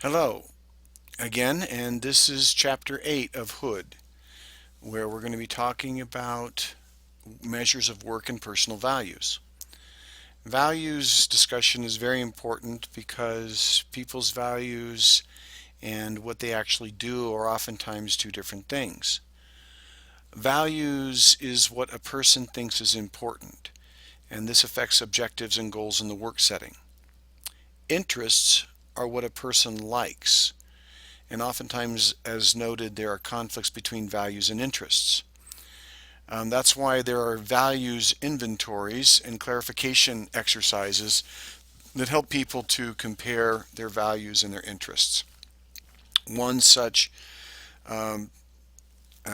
Hello again, and this is chapter 8 of Hood, where we're going to be talking about measures of work and personal values. Values discussion is very important because people's values and what they actually do are oftentimes two different things. Values is what a person thinks is important, and this affects objectives and goals in the work setting. Interests are what a person likes, and oftentimes, as noted, there are conflicts between values and interests. That's why there are values inventories and clarification exercises that help people to compare their values and their interests. One such um,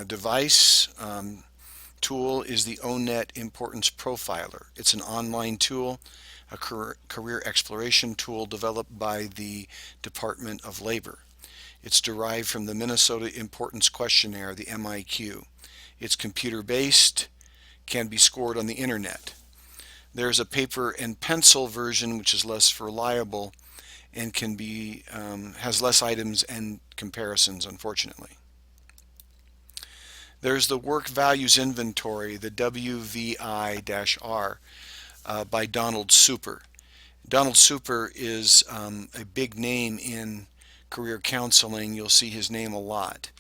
device tool is the ONET Importance Profiler. It's an online tool, a career exploration tool developed by the Department of Labor. It's derived from the Minnesota Importance Questionnaire, the MIQ. It's computer-based, can be scored on the internet. There's a paper and pencil version which is less reliable and has less items and comparisons, unfortunately. There's the Work Values Inventory, the WVI-R, by Donald Super. Donald Super is a big name in career counseling. You'll see his name a lot,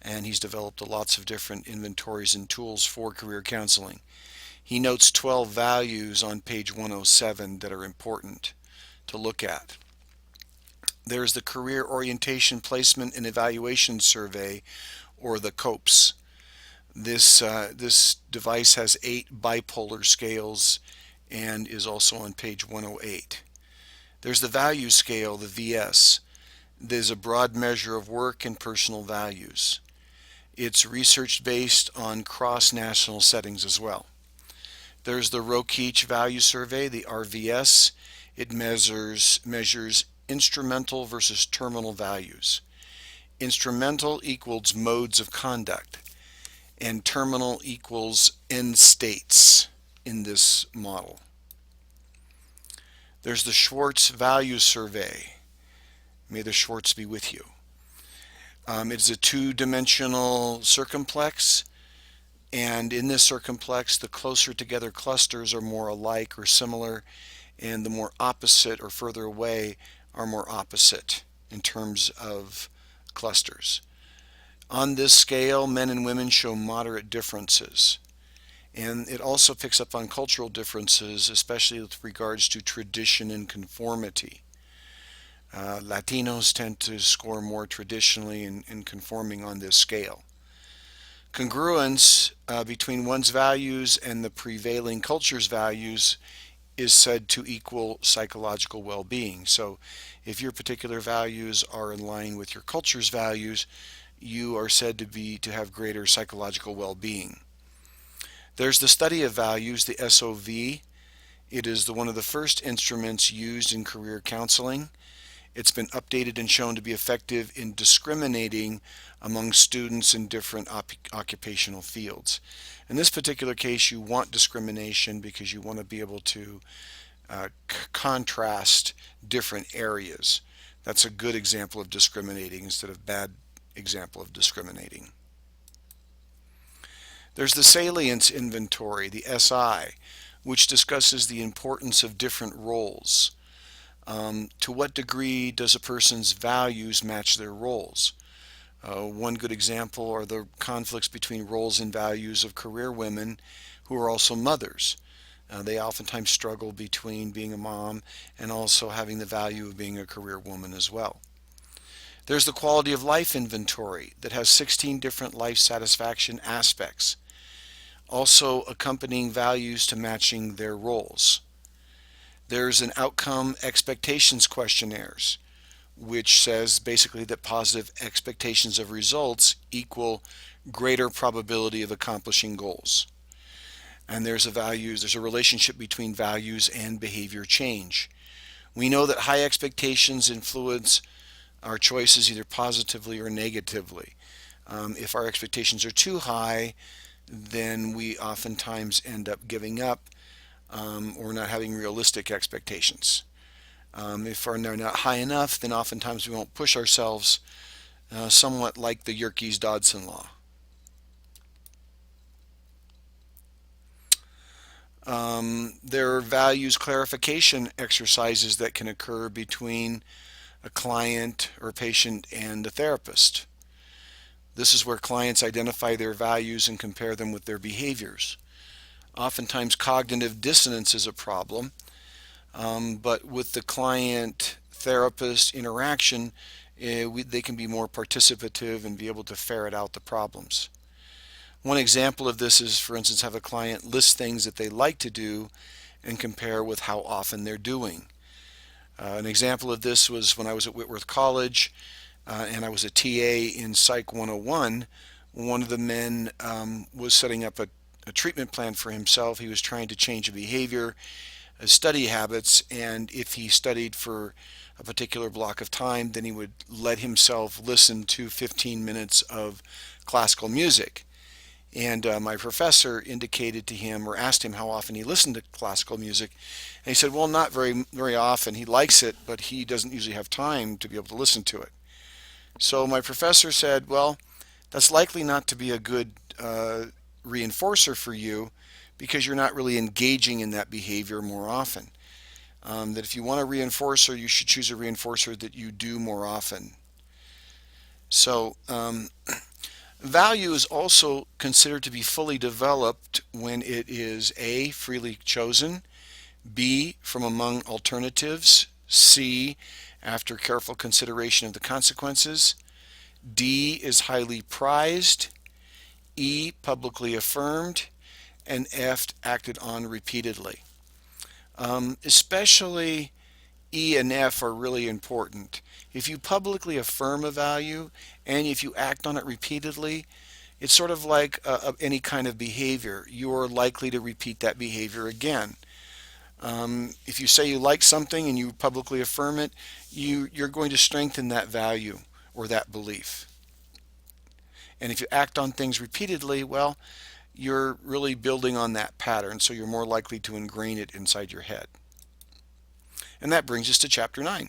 and he's developed lots of different inventories and tools for career counseling. He notes 12 values on page 107 that are important to look at. There's the Career Orientation Placement and Evaluation Survey, or the COPES. This device has 8 bipolar scales and is also on page 108. There's the Value Scale, the VS. There's a broad measure of work and personal values. It's research based on cross-national settings as well. There's the Rokeach Value Survey, the RVS. It measures instrumental versus terminal values. Instrumental equals modes of conduct, and terminal equals end states in this model. There's the Schwartz Value Survey. May the Schwartz be with you. It's a two-dimensional circumplex, and in this circumplex, the closer together clusters are more alike or similar, and the more opposite or further away are more opposite in terms of clusters. On this scale, men and women show moderate differences. And it also picks up on cultural differences, especially with regards to tradition and conformity. Latinos tend to score more traditionally in conforming on this scale. Congruence between one's values and the prevailing culture's values is said to equal psychological well-being. So if your particular values are in line with your culture's values, you are said to have greater psychological well-being. There's the study of values, the SOV. It is one of the first instruments used in career counseling. It's been updated and shown to be effective in discriminating among students in different occupational fields. In this particular case, you want discrimination because you want to be able to contrast different areas. That's a good example of discriminating instead of bad example of discriminating. There's the Salience Inventory, the SI, which discusses the importance of different roles. To what degree does a person's values match their roles? One good example are the conflicts between roles and values of career women who are also mothers. They oftentimes struggle between being a mom and also having the value of being a career woman as well. There's the Quality of Life Inventory that has 16 different life satisfaction aspects, also accompanying values to matching their roles. There's an Outcome Expectations Questionnaires, which says basically that positive expectations of results equal greater probability of accomplishing goals. And there's a relationship between values and behavior change. We know that high expectations influence our choices either positively or negatively. If our expectations are too high, then we oftentimes end up giving up or not having realistic expectations. If they're not high enough, then oftentimes we won't push ourselves, somewhat like the Yerkes-Dodson law. There are values clarification exercises that can occur between a client or patient and a therapist. This is where clients identify their values and compare them with their behaviors. Oftentimes, cognitive dissonance is a problem, but with the client therapist interaction, they can be more participative and be able to ferret out the problems. One example of this is, for instance, have a client list things that they like to do and compare with how often they're doing. An example of this was when I was at Whitworth College and I was a TA in Psych 101. One of the men was setting up a treatment plan for himself. He was trying to change a behavior, study habits, and if he studied for a particular block of time, then he would let himself listen to 15 minutes of classical music. And my professor indicated to him or asked him how often he listened to classical music. And he said, well, not very often. He likes it, but he doesn't usually have time to be able to listen to it. So my professor said, well, that's likely not to be a good reinforcer for you because you're not really engaging in that behavior more often. That if you want a reinforcer, you should choose a reinforcer that you do more often. So value is also considered to be fully developed when it is A, freely chosen, B, from among alternatives, C, after careful consideration of the consequences, D, is highly prized, E, publicly affirmed, and F, acted on repeatedly. Especially E and F are really important. If you publicly affirm a value and if you act on it repeatedly, it's sort of like any kind of behavior. You're likely to repeat that behavior again. If you say you like something and you publicly affirm it, you're going to strengthen that value or that belief. And if you act on things repeatedly, well, you're really building on that pattern, so you're more likely to ingrain it inside your head. And that brings us to Chapter 9.